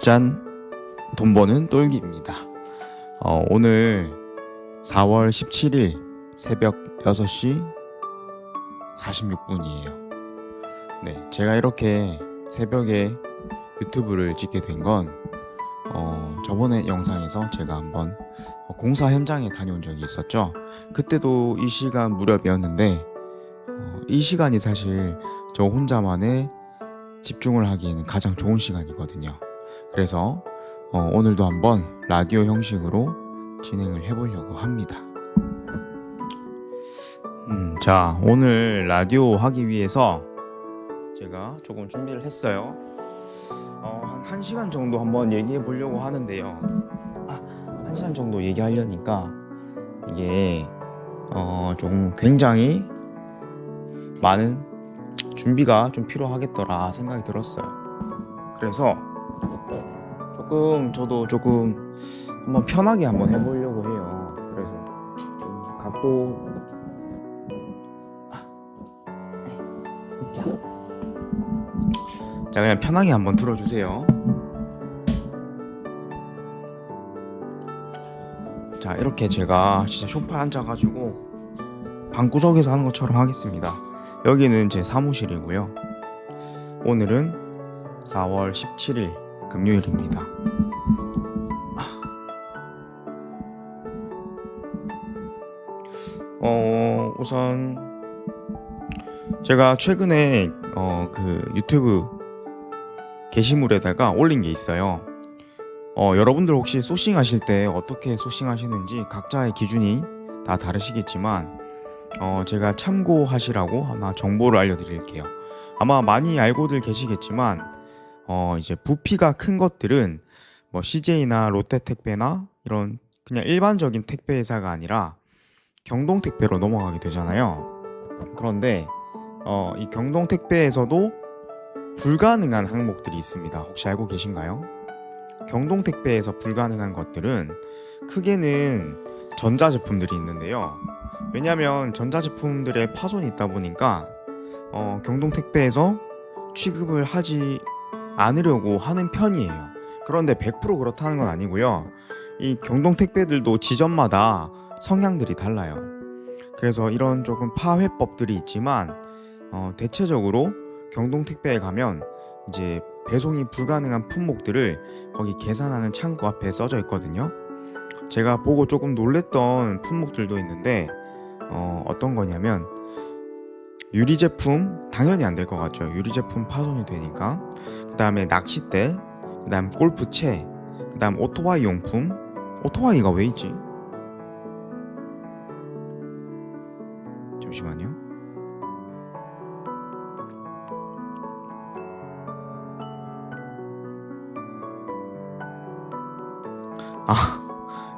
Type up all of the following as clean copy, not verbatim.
짠! 돈 버는 똘기입니다. 오늘 4월 17일 새벽 6시 46분이에요. 네, 제가 이렇게 새벽에 유튜브를 찍게 된 건 저번에 영상에서 제가 한번 공사 현장에 다녀온 적이 있었죠. 그때도 이 시간 무렵이었는데 이 시간이 사실 저 혼자만의 집중을 하기에는 가장 좋은 시간이거든요. 그래서 오늘도 한번 라디오 형식으로 진행을 해보려고 합니다. 자, 오늘 라디오 하기 위해서 제가 조금 준비를 했어요. 한 1시간 정도 한번 얘기해 보려고 하는데요. 1시간 정도 얘기하려니까 이게 좀 굉장히 많은 준비가 좀 필요하겠더라 생각이 들었어요. 그래서 저도 조금 한번 편하게 한번 해보려고 해요. 그래서 좀 각도 자, 그냥 편하게 한번 들어주세요. 자, 이렇게 제가 진짜 소파에 앉아가지고 방구석에서 하는 것처럼 하겠습니다. 여기는 제 사무실이고요. 오늘은 4월 17일 금요일입니다. 우선 제가 최근에 그 유튜브 게시물에다가 올린 게 있어요. 여러분들 혹시 소싱 하실 때 어떻게 소싱 하시는지 각자의 기준이 다 다르시겠지만 제가 참고하시라고 하나 정보를 알려드릴게요. 아마 많이 알고들 계시겠지만 이제 부피가 큰 것들은 뭐 CJ나 롯데택배나 이런 그냥 일반적인 택배 회사가 아니라 경동택배로 넘어가게 되잖아요. 그런데 이 경동택배에서도 불가능한 항목들이 있습니다. 혹시 알고 계신가요? 경동택배에서 불가능한 것들은 크게는 전자제품들이 있는데요. 왜냐하면 전자제품들의 파손이 있다 보니까 경동택배에서 취급을 하지 않으려고 하는 편이에요. 그런데 100% 그렇다는 건 아니고요. 이 경동택배들도 지점마다 성향들이 달라요. 그래서 이런 조금 파회법들이 있지만 대체적으로 경동택배에 가면 이제 배송이 불가능한 품목들을 거기 계산하는 창구 앞에 써져 있거든요. 제가 보고 조금 놀랬던 품목들도 있는데 어떤 거냐면 유리 제품 당연히 안 될 것 같죠. 유리 제품 파손이 되니까. 그 다음에 낚싯대, 그 다음 골프채, 그 다음 오토바이 용품. 오토바이가 왜 있지? 잠시만요.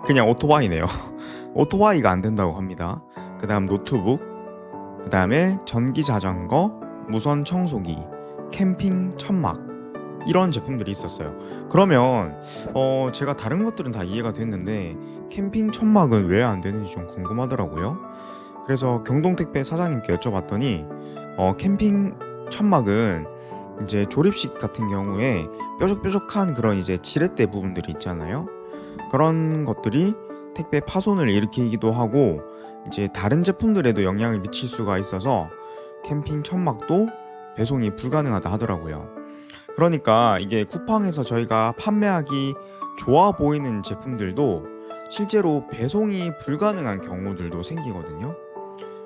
그냥 오토바이네요. 오토바이가 안 된다고 합니다. 그 다음 노트북, 그 다음에 전기자전거, 무선 청소기, 캠핑 천막 이런 제품들이 있었어요. 그러면 제가 다른 것들은 다 이해가 됐는데 캠핑 천막은 왜 안 되는지 좀 궁금하더라고요. 그래서 경동택배 사장님께 여쭤봤더니 캠핑 천막은 이제 조립식 같은 경우에 뾰족뾰족한 그런 이제 지렛대 부분들이 있잖아요. 그런 것들이 택배 파손을 일으키기도 하고 이제 다른 제품들에도 영향을 미칠 수가 있어서 캠핑 천막도 배송이 불가능하다 하더라고요. 그러니까 이게 쿠팡에서 저희가 판매하기 좋아 보이는 제품들도 실제로 배송이 불가능한 경우들도 생기거든요.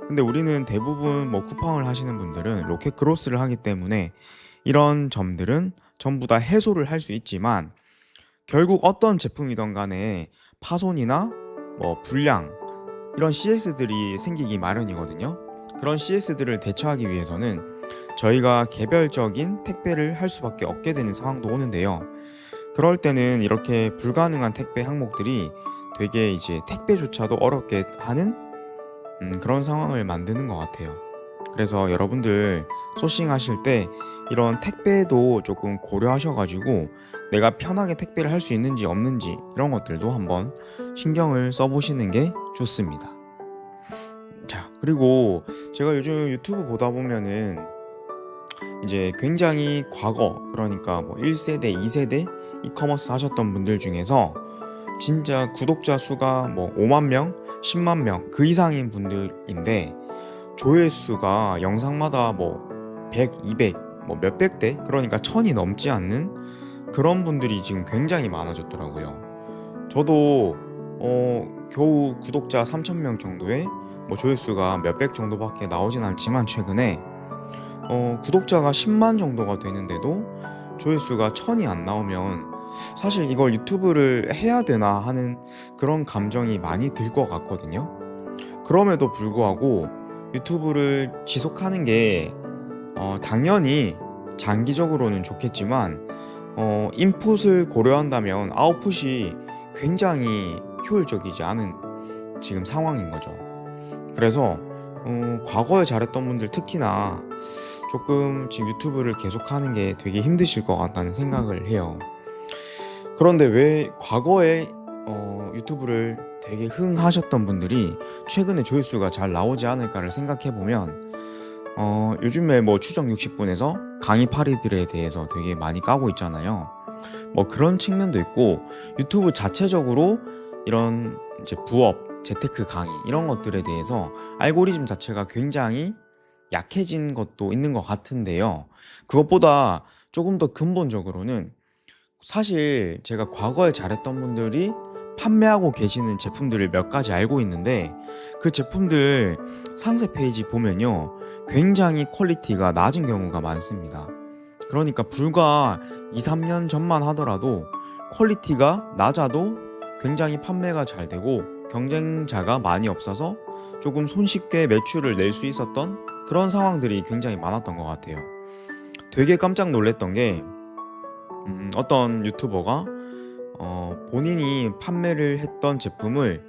근데 우리는 대부분 뭐 쿠팡을 하시는 분들은 로켓크로스를 하기 때문에 이런 점들은 전부 다 해소를 할 수 있지만 결국 어떤 제품이든 간에 파손이나 뭐 불량 이런 CS들이 생기기 마련이거든요. 그런 CS들을 대처하기 위해서는 저희가 개별적인 택배를 할 수밖에 없게 되는 상황도 오는데요. 그럴 때는 이렇게 불가능한 택배 항목들이 되게 이제 택배조차도 어렵게 하는 그런 상황을 만드는 것 같아요. 그래서 여러분들 소싱 하실 때 이런 택배도 조금 고려하셔가지고 내가 편하게 택배를 할 수 있는지 없는지 이런 것들도 한번 신경을 써보시는 게 좋습니다. 자, 그리고 제가 요즘 유튜브 보다 보면은 이제 굉장히 과거, 그러니까 뭐 1세대, 2세대 이커머스 하셨던 분들 중에서 진짜 구독자 수가 뭐 5만 명, 10만 명 그 이상인 분들인데 조회수가 영상마다 뭐 100, 200, 뭐 몇백 대, 그러니까 1000이 넘지 않는 그런 분들이 지금 굉장히 많아졌더라고요. 저도 겨우 구독자 3,000명 정도의 뭐 조회수가 몇백 정도밖에 나오진 않지만 최근에 구독자가 10만 정도가 되는데도 조회수가 1000이 안 나오면 사실 이걸 유튜브를 해야 되나 하는 그런 감정이 많이 들 것 같거든요. 그럼에도 불구하고 유튜브를 지속하는 게 당연히 장기적으로는 좋겠지만 인풋을 고려한다면 아웃풋이 굉장히 효율적이지 않은 지금 상황인 거죠. 그래서 과거에 잘했던 분들 특히나 조금 지금 유튜브를 계속하는 게 되게 힘드실 것 같다는 생각을 해요. 그런데 왜 과거에 유튜브를 되게 흥하셨던 분들이 최근에 조회수가 잘 나오지 않을까를 생각해보면 요즘에 뭐 추정 60분에서 강의 파리들에 대해서 되게 많이 까고 있잖아요. 뭐 그런 측면도 있고 유튜브 자체적으로 이런 이제 부업, 재테크 강의 이런 것들에 대해서 알고리즘 자체가 굉장히 약해진 것도 있는 것 같은데요. 그것보다 조금 더 근본적으로는 사실 제가 과거에 잘했던 분들이 판매하고 계시는 제품들을 몇 가지 알고 있는데 그 제품들 상세 페이지 보면요, 굉장히 퀄리티가 낮은 경우가 많습니다. 그러니까 불과 2, 3년 전만 하더라도 퀄리티가 낮아도 굉장히 판매가 잘 되고 경쟁자가 많이 없어서 조금 손쉽게 매출을 낼 수 있었던 그런 상황들이 굉장히 많았던 것 같아요. 되게 깜짝 놀랐던 게 어떤 유튜버가 본인이 판매를 했던 제품을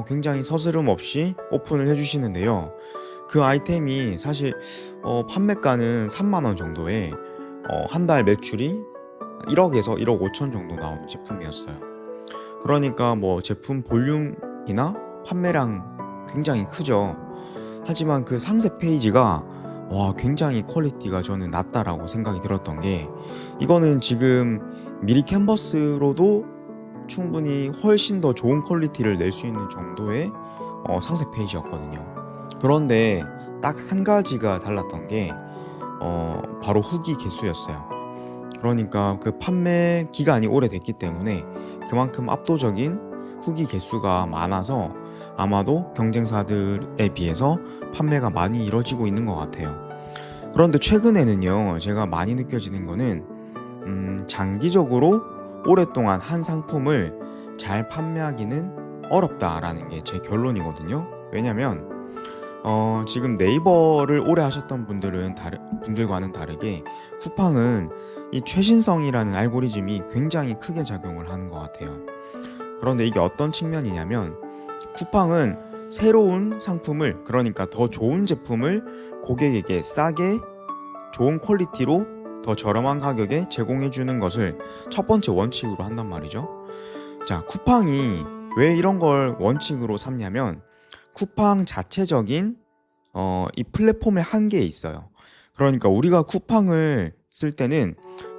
굉장히 서스름 없이 오픈을 해주시는데요. 그 아이템이 사실 판매가는 3만원 정도에 한 달 매출이 1억에서 1억 5천 정도 나오는 제품이었어요. 그러니까 뭐 제품 볼륨이나 판매량 굉장히 크죠. 하지만 그 상세 페이지가 굉장히 퀄리티가 저는 낮다라고 생각이 들었던 게, 이거는 지금 미리 캔버스로도 충분히 훨씬 더 좋은 퀄리티를 낼 수 있는 정도의 상세 페이지였거든요. 그런데 딱 한 가지가 달랐던 게 바로 후기 개수였어요. 그러니까 그 판매 기간이 오래됐기 때문에 그만큼 압도적인 후기 개수가 많아서 아마도 경쟁사들에 비해서 판매가 많이 이루어지고 있는 것 같아요. 그런데 최근에는요, 제가 많이 느껴지는 거는 장기적으로 오랫동안 한 상품을 잘 판매하기는 어렵다라는 게 제 결론이거든요. 왜냐면 지금 네이버를 오래 하셨던 분들과는 다르게 쿠팡은 이 최신성이라는 알고리즘이 굉장히 크게 작용을 하는 것 같아요. 그런데 이게 어떤 측면이냐면, 쿠팡은 새로운 상품을, 그러니까 더 좋은 제품을 고객에게 싸게 좋은 퀄리티로 더 저렴한 가격에 제공해 주는 것을 첫 번째 원칙으로 한단 말이죠. 자, 쿠팡이 왜 이런 걸 원칙으로 삼냐면 쿠팡 자체적인 이 플랫폼의 한계에 있어요. 그러니까 우리가 쿠팡을 쓸 때는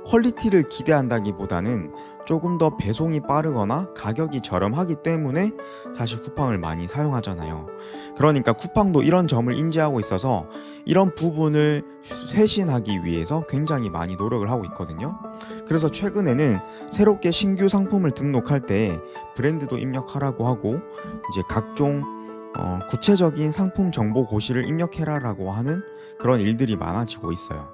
퀄리티를 기대한다기보다는 조금 더 배송이 빠르거나 가격이 저렴하기 때문에 사실 쿠팡을 많이 사용하잖아요. 그러니까 쿠팡도 이런 점을 인지하고 있어서 이런 부분을 쇄신하기 위해서 굉장히 많이 노력을 하고 있거든요. 그래서 최근에는 새롭게 신규 상품을 등록할 때 브랜드도 입력하라고 하고, 이제 각종 구체적인 상품 정보 고시를 입력해라라고 하는 그런 일들이 많아지고 있어요.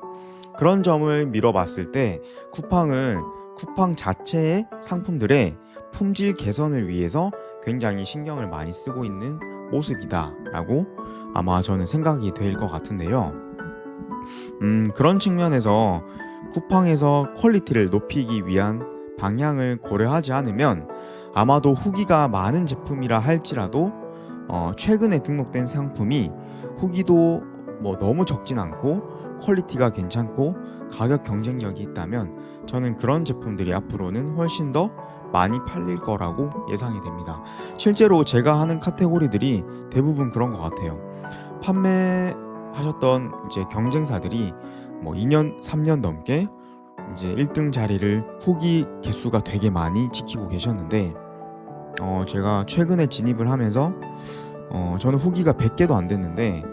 그런 점을 미뤄봤을 때 쿠팡은 쿠팡 자체의 상품들의 품질 개선을 위해서 굉장히 신경을 많이 쓰고 있는 모습이다라고 아마 저는 생각이 될 것 같은데요. 그런 측면에서 쿠팡에서 퀄리티를 높이기 위한 방향을 고려하지 않으면 아마도 후기가 많은 제품이라 할지라도 최근에 등록된 상품이 후기도 뭐 너무 적진 않고 퀄리티가 괜찮고 가격 경쟁력이 있다면 저는 그런 제품들이 앞으로는 훨씬 더 많이 팔릴 거라고 예상이 됩니다. 실제로 제가 하는 카테고리들이 대부분 그런 것 같아요. 판매하셨던 이제 경쟁사들이 뭐 2년, 3년 넘게 이제 1등 자리를 후기 개수가 되게 많이 지키고 계셨는데 제가 최근에 진입을 하면서 저는 후기가 100개도 안 됐는데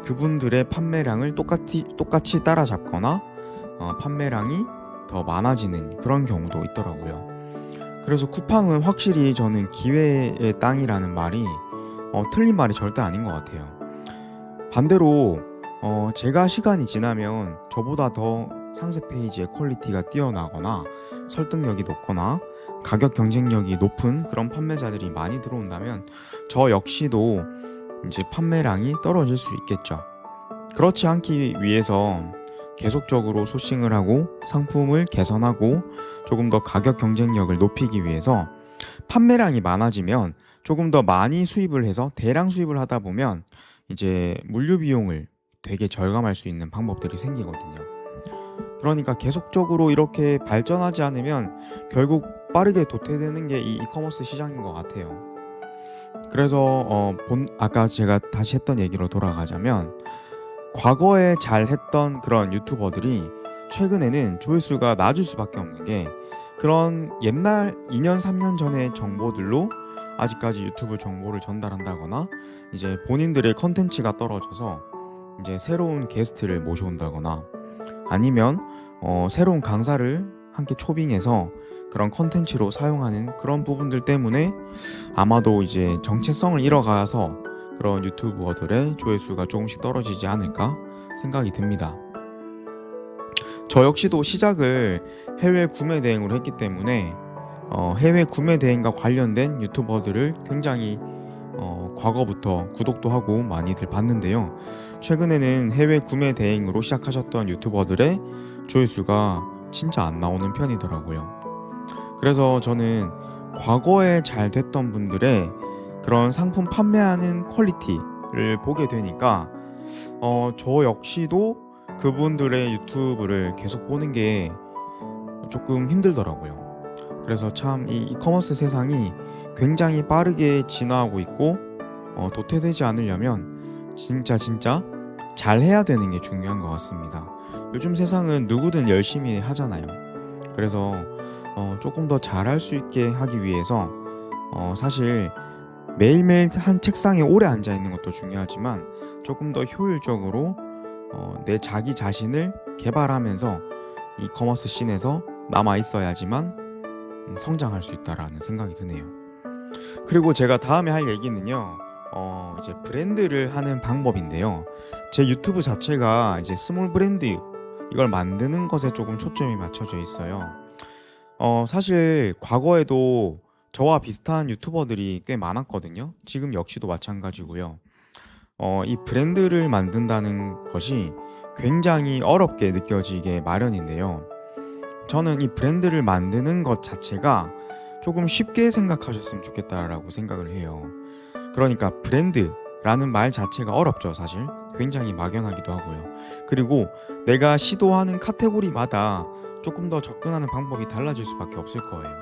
그분들의 판매량을 똑같이 따라잡거나 판매량이 더 많아지는 그런 경우도 있더라고요. 그래서 쿠팡은 확실히 저는 기회의 땅이라는 말이 틀린 말이 절대 아닌 것 같아요. 반대로 제가 시간이 지나면 저보다 더 상세 페이지의 퀄리티가 뛰어나거나 설득력이 높거나 가격 경쟁력이 높은 그런 판매자들이 많이 들어온다면 저 역시도 이제 판매량이 떨어질 수 있겠죠. 그렇지 않기 위해서 계속적으로 소싱을 하고 상품을 개선하고 조금 더 가격 경쟁력을 높이기 위해서 판매량이 많아지면 조금 더 많이 수입을 해서 대량 수입을 하다 보면 이제 물류 비용을 되게 절감할 수 있는 방법들이 생기거든요. 그러니까 계속적으로 이렇게 발전하지 않으면 결국 빠르게 도태되는 게 이 이커머스 시장인 것 같아요. 그래서 아까 제가 다시 했던 얘기로 돌아가자면 과거에 잘 했던 그런 유튜버들이 최근에는 조회수가 낮을 수밖에 없는 게 그런 옛날 2년 3년 전의 정보들로 아직까지 유튜브 정보를 전달한다거나 이제 본인들의 컨텐츠가 떨어져서 이제 새로운 게스트를 모셔온다거나 아니면 새로운 강사를 함께 초빙해서 그런 컨텐츠로 사용하는 그런 부분들 때문에 아마도 이제 정체성을 잃어가서 그런 유튜버들의 조회수가 조금씩 떨어지지 않을까 생각이 듭니다. 저 역시도 시작을 해외 구매 대행으로 했기 때문에 해외 구매 대행과 관련된 유튜버들을 굉장히 과거부터 구독도 하고 많이들 봤는데요. 최근에는 해외 구매 대행으로 시작하셨던 유튜버들의 조회수가 진짜 안 나오는 편이더라고요. 그래서 저는 과거에 잘 됐던 분들의 그런 상품 판매하는 퀄리티를 보게 되니까 저 역시도 그분들의 유튜브를 계속 보는 게 조금 힘들더라고요. 그래서 참 이 이커머스 세상이 굉장히 빠르게 진화하고 있고 도태되지 않으려면 진짜 잘 해야 되는 게 중요한 것 같습니다. 요즘 세상은 누구든 열심히 하잖아요. 그래서 조금 더 잘할 수 있게 하기 위해서 사실 매일매일 한 책상에 오래 앉아 있는 것도 중요하지만 조금 더 효율적으로 내 자기 자신을 개발하면서 이 커머스 씬에서 남아 있어야지만 성장할 수 있다라는 생각이 드네요. 그리고 제가 다음에 할 얘기는요. 이제 브랜드를 하는 방법인데요. 제 유튜브 자체가 이제 스몰 브랜드 이걸 만드는 것에 조금 초점이 맞춰져 있어요. 사실 과거에도 저와 비슷한 유튜버들이 꽤 많았거든요. 지금 역시도 마찬가지고요. 이 브랜드를 만든다는 것이 굉장히 어렵게 느껴지게 마련인데요. 저는 이 브랜드를 만드는 것 자체가 조금 쉽게 생각하셨으면 좋겠다라고 생각을 해요. 그러니까 브랜드라는 말 자체가 어렵죠, 사실. 굉장히 막연하기도 하고요. 그리고 내가 시도하는 카테고리마다 조금 더 접근하는 방법이 달라질 수밖에 없을 거예요.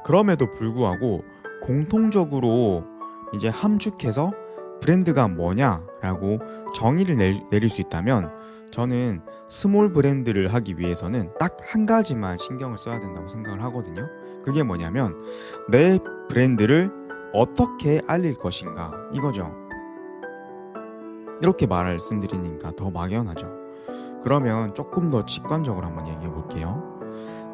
그럼에도 불구하고 공통적으로 이제 함축해서 브랜드가 뭐냐라고 정의를 내릴 수 있다면 저는 스몰 브랜드를 하기 위해서는 딱 한 가지만 신경을 써야 된다고 생각을 하거든요. 그게 뭐냐면 내 브랜드를 어떻게 알릴 것인가 이거죠. 이렇게 말씀드리니까 더 막연하죠. 그러면 조금 더 직관적으로 한번 얘기해 볼게요.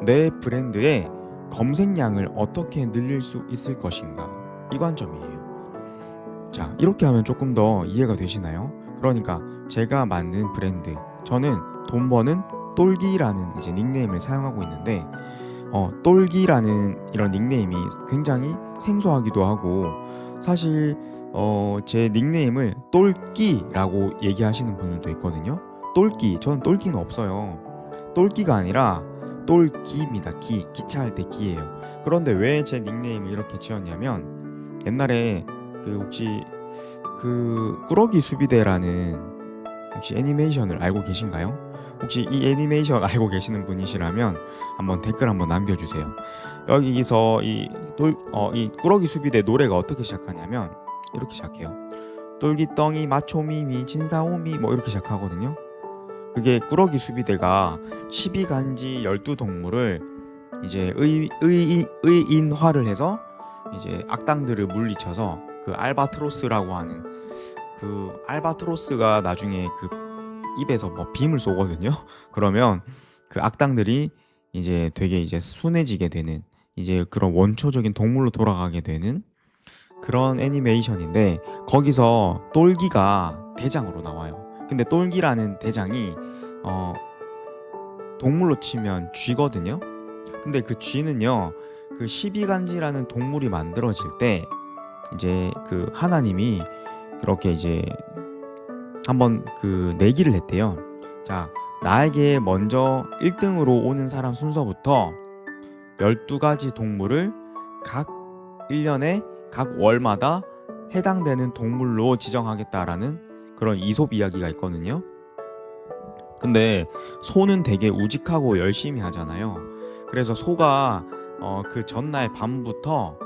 내 브랜드의 검색량을 어떻게 늘릴 수 있을 것인가 이 관점이에요. 자, 이렇게 하면 조금 더 이해가 되시나요? 그러니까 제가 만든 브랜드, 저는 돈 버는 똘기라는 이제 닉네임을 사용하고 있는데 똘기라는 이런 닉네임이 굉장히 생소하기도 하고 사실 제 닉네임을 똘끼라고 얘기하시는 분들도 있거든요. 똘끼, 저는 똘끼는 없어요. 똘끼가 아니라 똘기입니다. 기차할 때 기예요. 그런데 왜 제 닉네임을 이렇게 지었냐면 옛날에 혹시 꾸러기 수비대라는 혹시 애니메이션을 알고 계신가요? 혹시 이 애니메이션 알고 계시는 분이시라면 한번 댓글 한번 남겨주세요. 여기서 이 꾸러기 수비대 노래가 어떻게 시작하냐면 이렇게 시작해요. 똘기덩이 마초미미 진사오미 뭐 이렇게 시작하거든요. 그게 꾸러기 수비대가 12간지 12동물을 이제 의인화를 해서 이제 악당들을 물리쳐서 그 알바트로스라고 하는, 그 알바트로스가 나중에 그 입에서 뭐 빔을 쏘거든요. 그러면 그 악당들이 이제 되게 이제 순해지게 되는, 이제 그런 원초적인 동물로 돌아가게 되는 그런 애니메이션인데, 거기서 똘기가 대장으로 나와요. 근데 똘기라는 대장이 동물로 치면 쥐거든요. 근데 그 쥐는요, 그 12간지라는 동물이 만들어질 때 이제 그 하나님이 그렇게 이제 한번 그 내기를 했대요. 자, 나에게 먼저 1등으로 오는 사람 순서부터 12가지 동물을 각 1년에 각 월마다 해당되는 동물로 지정하겠다라는 그런 이솝 이야기가 있거든요. 근데 소는 되게 우직하고 열심히 하잖아요. 그래서 소가 그 전날 밤부터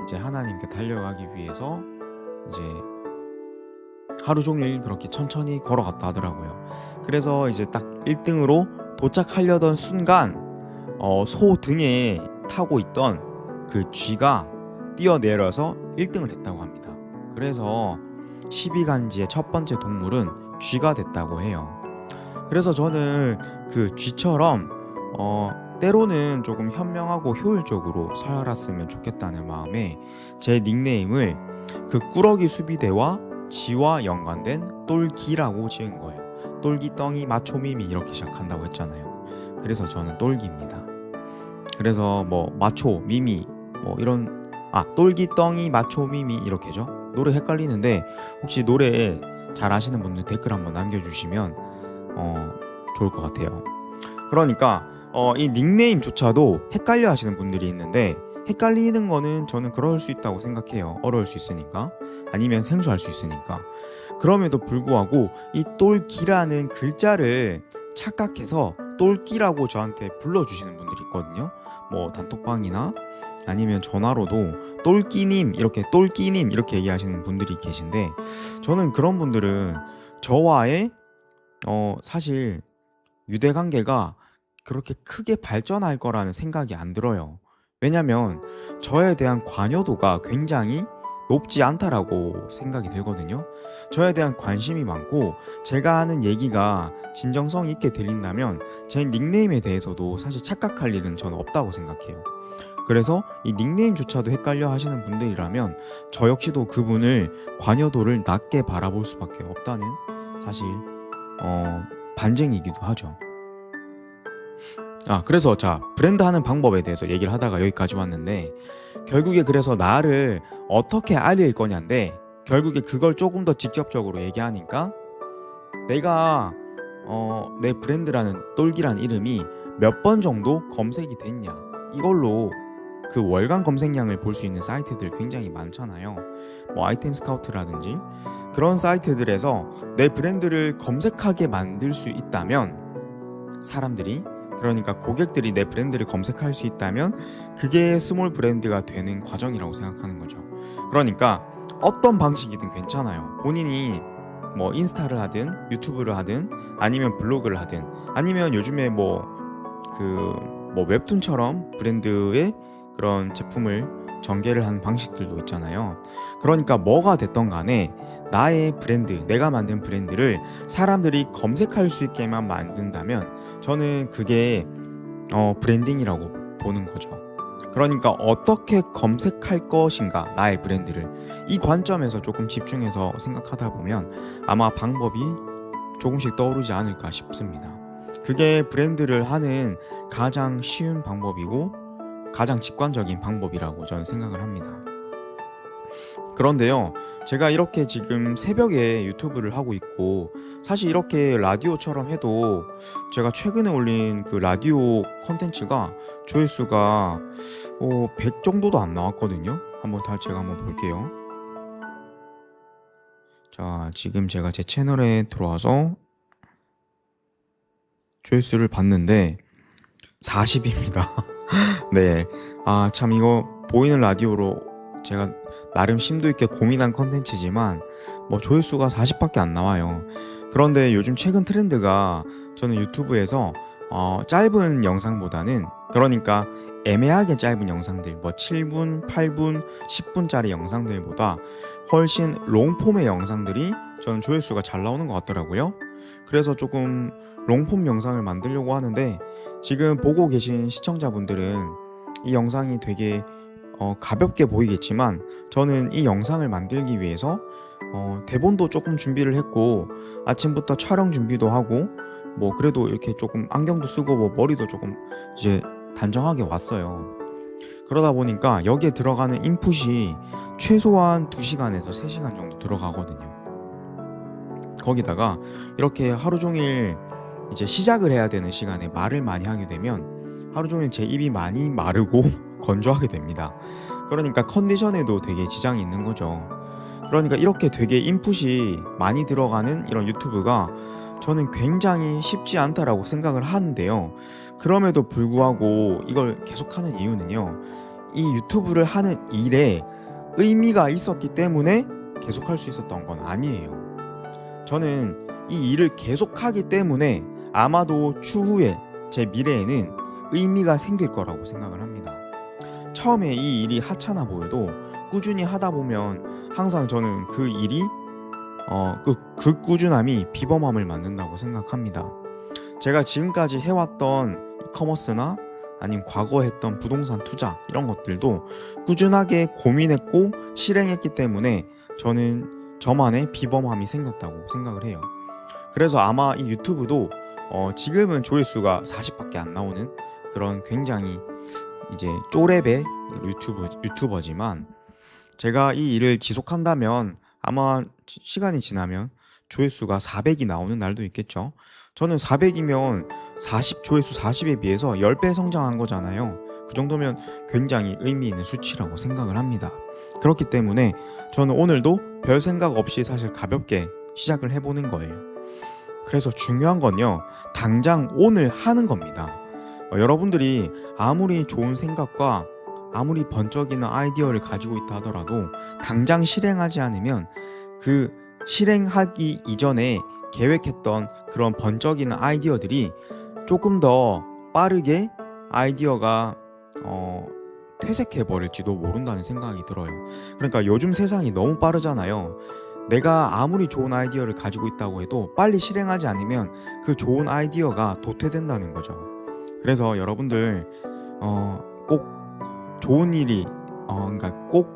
이제 하나님께 달려가기 위해서 이제 하루 종일 그렇게 천천히 걸어갔다 하더라고요. 그래서 이제 딱 1등으로 도착하려던 순간 소 등에 타고 있던 그 쥐가 뛰어내려서 1등을 했다고 합니다. 그래서 12간지의 첫 번째 동물은 쥐가 됐다고 해요. 그래서 저는 그 쥐처럼 때로는 조금 현명하고 효율적으로 살았으면 좋겠다는 마음에 제 닉네임을 그 꾸러기 수비대와 쥐와 연관된 똘기라고 지은 거예요. 똘기, 떵이, 마초미미 이렇게 시작한다고 했잖아요. 그래서 저는 똘기입니다. 그래서 뭐 마초, 미미 뭐 이런, 똘기, 떵이, 마초, 미미 이렇게죠. 노래 헷갈리는데 혹시 노래 잘 아시는 분들 댓글 한번 남겨주시면 좋을 것 같아요. 그러니까 이 닉네임조차도 헷갈려 하시는 분들이 있는데, 헷갈리는 거는 저는 그럴 수 있다고 생각해요. 어려울 수 있으니까, 아니면 생소할 수 있으니까. 그럼에도 불구하고 이 똘기라는 글자를 착각해서 똘끼라고 저한테 불러주시는 분들이 있거든요. 뭐 단톡방이나 아니면 전화로도 똘끼님 이렇게 얘기하시는 분들이 계신데, 저는 그런 분들은 저와의 사실 유대관계가 그렇게 크게 발전할 거라는 생각이 안 들어요. 왜냐면 저에 대한 관여도가 굉장히 높지 않다라고 생각이 들거든요. 저에 대한 관심이 많고 제가 하는 얘기가 진정성 있게 들린다면 제 닉네임에 대해서도 사실 착각할 일은 저는 없다고 생각해요. 그래서 이 닉네임조차도 헷갈려 하시는 분들이라면 저 역시도 그분을 관여도를 낮게 바라볼 수밖에 없다는 사실 반증이기도 하죠. 그래서 자, 브랜드 하는 방법에 대해서 얘기를 하다가 여기까지 왔는데, 결국에 그래서 나를 어떻게 알릴 거냐인데, 결국에 그걸 조금 더 직접적으로 얘기하니까, 내가 내 브랜드라는 똘기라는 이름이 몇 번 정도 검색이 됐냐, 이걸로 그 월간 검색량을 볼 수 있는 사이트들 굉장히 많잖아요. 뭐 아이템 스카우트라든지 그런 사이트들에서 내 브랜드를 검색하게 만들 수 있다면, 사람들이, 그러니까 고객들이 내 브랜드를 검색할 수 있다면 그게 스몰 브랜드가 되는 과정이라고 생각하는 거죠. 그러니까 어떤 방식이든 괜찮아요. 본인이 뭐 인스타를 하든 유튜브를 하든 아니면 블로그를 하든 아니면 요즘에 뭐 웹툰처럼 브랜드의 그런 제품을 전개를 하는 방식들도 있잖아요. 그러니까 뭐가 됐던 간에 나의 브랜드, 내가 만든 브랜드를 사람들이 검색할 수 있게만 만든다면 저는 그게 브랜딩이라고 보는 거죠. 그러니까 어떻게 검색할 것인가, 나의 브랜드를, 이 관점에서 조금 집중해서 생각하다 보면 아마 방법이 조금씩 떠오르지 않을까 싶습니다. 그게 브랜드를 하는 가장 쉬운 방법이고 가장 직관적인 방법이라고 저는 생각을 합니다. 그런데요, 제가 이렇게 지금 새벽에 유튜브를 하고 있고, 사실 이렇게 라디오처럼 해도 제가 최근에 올린 그 라디오 콘텐츠가 조회수가 100 정도도 안 나왔거든요. 제가 한번 볼게요. 자, 지금 제가 제 채널에 들어와서 조회수를 봤는데 40입니다. 네. 참 이거 보이는 라디오로 제가 나름 심도 있게 고민한 컨텐츠지만 뭐 조회수가 40밖에 안 나와요. 그런데 요즘 최근 트렌드가 저는 유튜브에서 짧은 영상보다는, 그러니까 애매하게 짧은 영상들, 뭐 7분, 8분, 10분짜리 영상들보다 훨씬 롱폼의 영상들이 저는 조회수가 잘 나오는 것 같더라고요. 그래서 조금 롱폼 영상을 만들려고 하는데, 지금 보고 계신 시청자분들은 이 영상이 되게 가볍게 보이겠지만, 저는 이 영상을 만들기 위해서 대본도 조금 준비를 했고, 아침부터 촬영 준비도 하고, 뭐 그래도 이렇게 조금 안경도 쓰고 뭐 머리도 조금 이제 단정하게 왔어요. 그러다 보니까 여기에 들어가는 인풋이 최소한 2시간에서 3시간 정도 들어가거든요. 거기다가 이렇게 하루 종일 이제 시작을 해야 되는 시간에 말을 많이 하게 되면 하루 종일 제 입이 많이 마르고 건조하게 됩니다. 그러니까 컨디션에도 되게 지장이 있는 거죠. 그러니까 이렇게 되게 인풋이 많이 들어가는 이런 유튜브가 저는 굉장히 쉽지 않다라고 생각을 하는데요. 그럼에도 불구하고 이걸 계속하는 이유는요, 이 유튜브를 하는 일에 의미가 있었기 때문에 계속할 수 있었던 건 아니에요. 저는 이 일을 계속하기 때문에 아마도 추후에 제 미래에는 의미가 생길 거라고 생각을 합니다. 처음에 이 일이 하찮아 보여도 꾸준히 하다 보면 항상 저는 그 일이 그 꾸준함이 비범함을 만든다고 생각합니다. 제가 지금까지 해왔던 이커머스나 아니면 과거에 했던 부동산 투자 이런 것들도 꾸준하게 고민했고 실행했기 때문에 저는 저만의 비범함이 생겼다고 생각을 해요. 그래서 아마 이 유튜브도 지금은 조회수가 40밖에 안 나오는 그런 굉장히 이제 쪼렙의 유튜버지만, 제가 이 일을 지속한다면 아마 시간이 지나면 조회수가 400이 나오는 날도 있겠죠. 저는 400이면 조회수 40에 비해서 10배 성장한 거잖아요. 그 정도면 굉장히 의미 있는 수치라고 생각을 합니다. 그렇기 때문에 저는 오늘도 별 생각 없이 사실 가볍게 시작을 해보는 거예요. 그래서 중요한 건요, 당장 오늘 하는 겁니다. 여러분들이 아무리 좋은 생각과 아무리 번쩍이는 아이디어를 가지고 있다 하더라도 당장 실행하지 않으면 그 실행하기 이전에 계획했던 그런 번쩍이는 아이디어들이 조금 더 빠르게 아이디어가 퇴색해 버릴지도 모른다는 생각이 들어요. 그러니까 요즘 세상이 너무 빠르잖아요. 내가 아무리 좋은 아이디어를 가지고 있다고 해도 빨리 실행하지 않으면 그 좋은 아이디어가 도태된다는 거죠. 그래서 여러분들 꼭 좋은 일이 그러니까 꼭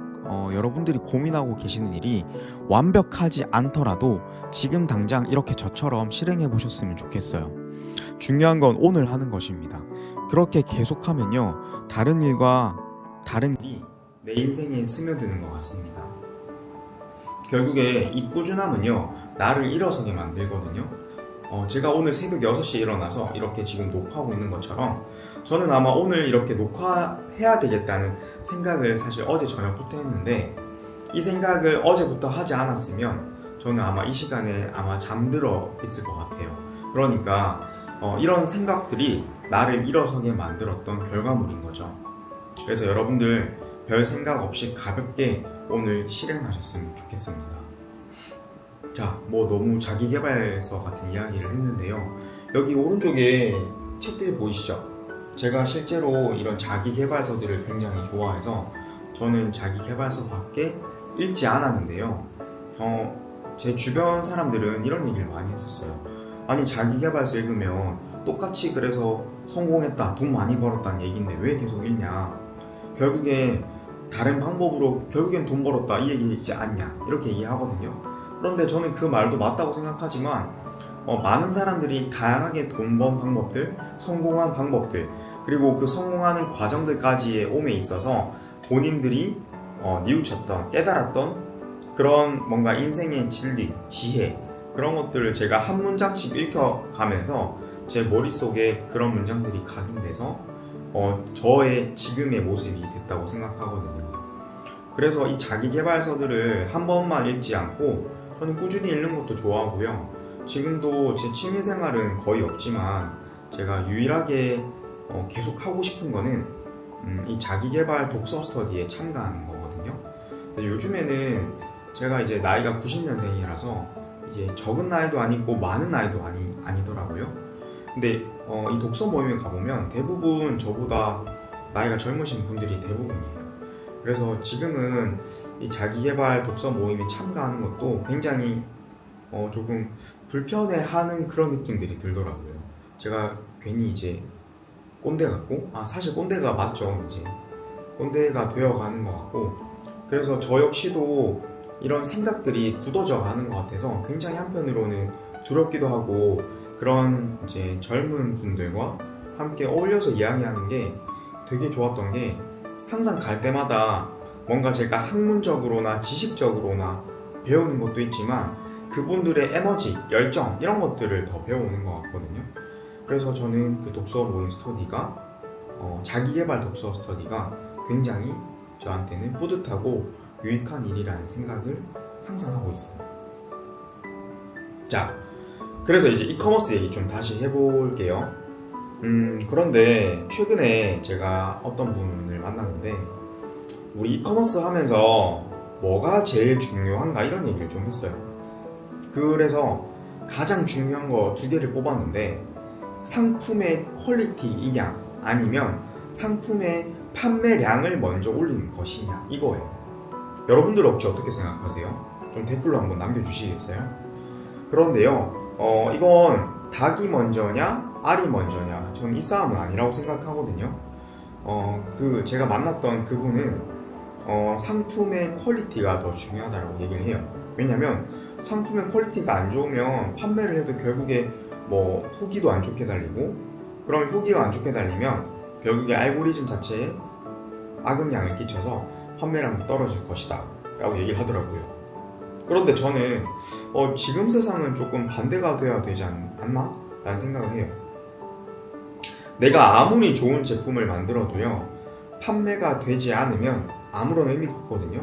여러분들이 고민하고 계시는 일이 완벽하지 않더라도 지금 당장 이렇게 저처럼 실행해 보셨으면 좋겠어요. 중요한 건 오늘 하는 것입니다. 그렇게 계속하면요, 다른 일이 내 인생에 스며드는 것 같습니다. 결국에 이 꾸준함은요, 나를 일어서게 만들거든요. 제가 오늘 새벽 6시에 일어나서 이렇게 지금 녹화하고 있는 것처럼 저는 아마 오늘 이렇게 녹화해야 되겠다는 생각을 사실 어제 저녁부터 했는데, 이 생각을 어제부터 하지 않았으면 저는 아마 이 시간에 아마 잠들어 있을 것 같아요. 그러니까 이런 생각들이 나를 일어서게 만들었던 결과물인 거죠. 그래서 여러분들 별 생각 없이 가볍게 오늘 실행하셨으면 좋겠습니다. 자, 뭐 너무 자기계발서 같은 이야기를 했는데요. 여기 오른쪽에 책들 보이시죠? 제가 실제로 이런 자기계발서들을 굉장히 좋아해서 저는 자기계발서밖에 읽지 않았는데요. 제 주변 사람들은 이런 얘기를 많이 했었어요. 아니, 자기계발서 읽으면 똑같이 그래서 성공했다, 돈 많이 벌었다는 얘기인데 왜 계속 읽냐? 결국에 다른 방법으로 결국엔 돈 벌었다 이 얘기이지 않냐? 이렇게 얘기하거든요. 그런데 저는 그 말도 맞다고 생각하지만 많은 사람들이 다양하게 돈 번 방법들, 성공한 방법들, 그리고 그 성공하는 과정들까지의 옴에 있어서 본인들이 뉘우쳤던, 깨달았던 그런 뭔가 인생의 진리, 지혜, 그런 것들을 제가 한 문장씩 읽혀가면서 제 머릿속에 그런 문장들이 각인돼서 저의 지금의 모습이 됐다고 생각하거든요. 그래서 이 자기계발서들을 한 번만 읽지 않고 저는 꾸준히 읽는 것도 좋아하고요. 지금도 제 취미생활은 거의 없지만 제가 유일하게 계속 하고 싶은 거는 이 자기계발 독서 스터디에 참가하는 거거든요. 근데 요즘에는 제가 이제 나이가 90년생이라서 이제 적은 나이도 아니고 많은 나이도 아니더라고요. 근데 이 독서 모임에 가보면 대부분 저보다 나이가 젊으신 분들이 대부분이에요. 그래서 지금은 이 자기계발 독서 모임에 참가하는 것도 굉장히 조금 불편해하는 그런 느낌들이 들더라고요. 제가 괜히 이제 꼰대 같고, 사실 꼰대가 맞죠. 이제 꼰대가 되어가는 것 같고, 그래서 저 역시도 이런 생각들이 굳어져 가는 것 같아서 굉장히 한편으로는 두렵기도 하고, 그런 이제 젊은 분들과 함께 어울려서 이야기하는 게 되게 좋았던 게, 항상 갈 때마다 뭔가 제가 학문적으로나 지식적으로나 배우는 것도 있지만 그분들의 에너지, 열정 이런 것들을 더 배워오는 것 같거든요. 그래서 저는 그 독서 모임 스터디가 자기계발 독서 스터디가 굉장히 저한테는 뿌듯하고 유익한 일이라는 생각을 항상 하고 있어요. 자, 그래서 이제 이커머스 얘기 좀 다시 해볼게요. 그런데 최근에 제가 어떤 분을 만났는데, 우리 이커머스 하면서 뭐가 제일 중요한가 이런 얘기를 좀 했어요. 그래서 가장 중요한 거 2개를 뽑았는데, 상품의 퀄리티이냐 아니면 상품의 판매량을 먼저 올리는 것이냐 이거예요. 여러분들 혹시 어떻게 생각하세요? 좀 댓글로 한번 남겨주시겠어요? 그런데요, 이건 닭이 먼저냐 알이 먼저냐, 저는 이 싸움은 아니라고 생각하거든요. 제가 만났던 그분은 상품의 퀄리티가 더 중요하다고 얘기를 해요. 왜냐면 상품의 퀄리티가 안 좋으면 판매를 해도 결국에 뭐 후기도 안 좋게 달리고, 그러면 후기가 안 좋게 달리면 결국에 알고리즘 자체에 악영향을 끼쳐서 판매량도 떨어질 것이다 라고 얘기를 하더라고요. 그런데 저는 지금 세상은 조금 반대가 되어야 되지 않나? 라는 생각을 해요. 내가 아무리 좋은 제품을 만들어도요, 판매가 되지 않으면 아무런 의미가 없거든요.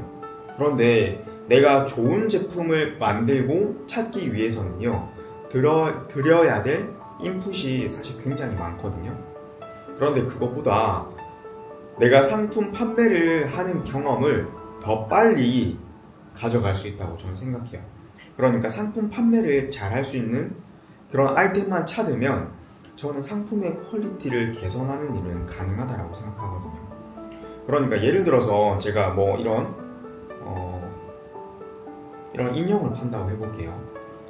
그런데 내가 좋은 제품을 만들고 찾기 위해서는요, 들여야 될 인풋이 사실 굉장히 많거든요. 그런데 그것보다 내가 상품 판매를 하는 경험을 더 빨리 가져갈 수 있다고 저는 생각해요. 그러니까 상품 판매를 잘 할 수 있는 그런 아이템만 찾으면 저는 상품의 퀄리티를 개선하는 일은 가능하다고 생각하거든요. 그러니까 예를 들어서 제가 뭐 이런 인형을 판다고 해볼게요.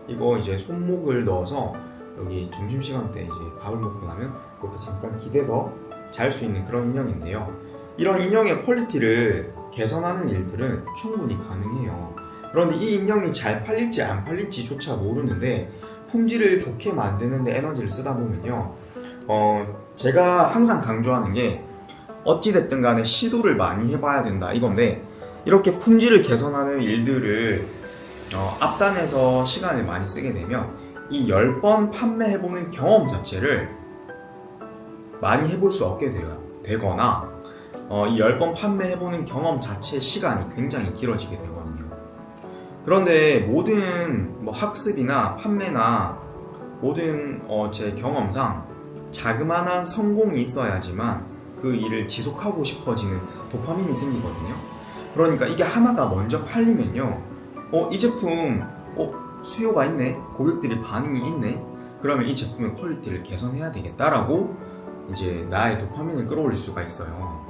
이거 이제 손목을 넣어서 여기 점심시간 때 이제 밥을 먹고 나면 이렇게 잠깐 기대서 잘 수 있는 그런 인형인데요. 이런 인형의 퀄리티를 개선하는 일들은 충분히 가능해요. 그런데 이 인형이 잘 팔릴지 안 팔릴지조차 모르는데 품질을 좋게 만드는데 에너지를 쓰다 보면요, 제가 항상 강조하는 게 어찌됐든 간에 시도를 많이 해봐야 된다 이건데, 이렇게 품질을 개선하는 일들을 앞단에서 시간을 많이 쓰게 되면 이 10번 판매해보는 경험 자체를 많이 해볼 수 없게 되거나 이 10번 판매해보는 경험 자체의 시간이 굉장히 길어지게 되거든요. 그런데 모든 학습이나 판매나 모든 제 경험상 자그마한 성공이 있어야지만 그 일을 지속하고 싶어지는 도파민이 생기거든요. 그러니까 이게 하나가 먼저 팔리면요, 이 제품 수요가 있네, 고객들이 반응이 있네, 그러면 이 제품의 퀄리티를 개선해야 되겠다라고 이제 나의 도파민을 끌어올릴 수가 있어요.